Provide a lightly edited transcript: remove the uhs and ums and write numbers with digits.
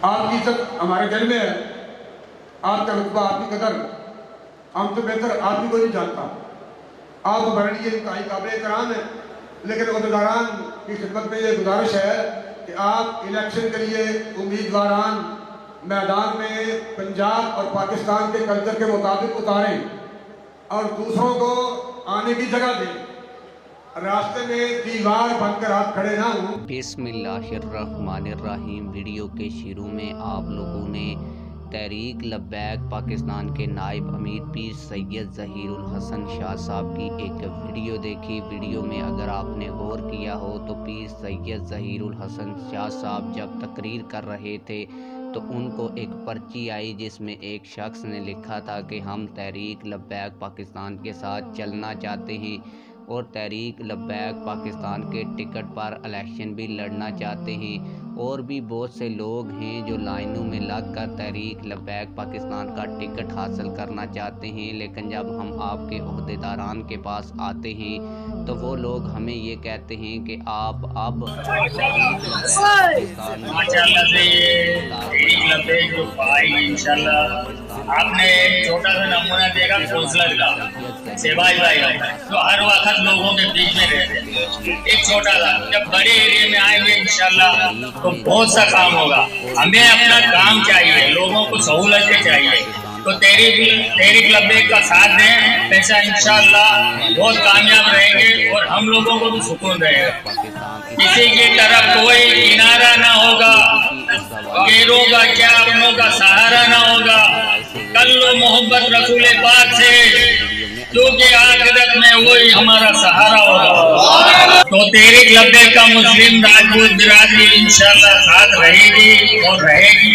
आपकी इज्जत हमारे दिल में है, आपका रुतबा, आपकी कदर हम तो बेहतर आपकी को नहीं जानता। आप हमारे लिए इंतहाई काबिल एहतराम है, लेकिन अहदेदारान की खिदमत में ये गुजारिश है कि आप इलेक्शन के लिए उम्मीदवारान मैदान में पंजाब और पाकिस्तान के कल्चर के मुताबिक उतारें और दूसरों को आने की जगह दें, रास्ते में दीवार बनकर आप खड़े ना हों। बिस्मिल्लाहिर्रहमानिर्रहीम। वीडियो के शुरू में आप लोगों ने तहरीक लब्बैक पाकिस्तान के नायब अमीर पीर सैयद ज़हीरुल हसन शाह साहब की एक वीडियो देखी। वीडियो में अगर आपने गौर किया हो तो पीर सैयद ज़हीरुल हसन शाह साहब जब तकरीर कर रहे थे तो उनको एक पर्ची आई जिसमें एक शख्स ने लिखा था कि हम तहरीक लब्बैक पाकिस्तान के साथ चलना चाहते हैं और तहरीक लब्बैक पाकिस्तान के टिकट पर इलेक्शन भी लड़ना चाहते हैं। और भी बहुत से लोग हैं जो लाइनों में लगकर तहरीक लब्बैक पाकिस्तान का टिकट हासिल करना चाहते हैं, लेकिन जब हम आपके ओहदेदारान के पास आते हैं तो वो लोग हमें ये कहते हैं कि आप अब आपने एक छोटा सा नमूना देगा फौजलर का सेवाज भाई तो हर वक्त लोगों के बीच में रहते हैं। एक छोटा सा जब बड़े एरिया में आएंगे इंशाल्लाह तो बहुत सा काम होगा। हमें अपना काम चाहिए, लोगों को सहूलतें चाहिए, तो तहरीक लब्बैक का साथ दें, ऐसा इंशाल्लाह बहुत कामयाब रहेंगे और हम लोगों को भी सुकून रहेगा। किसी की तरफ कोई किनारा ना होगा, गैरों का क्या अपनों का सहारा ना होगा। कल्लो मोहब्बत रसूल पाक से, क्योंकि आखिरत में वही हमारा सहारा होगा। तो तहरीक लब्बैक का मुस्लिम राजपूत बिरादरी इंशाल्लाह साथ रहेगी और रहेगी।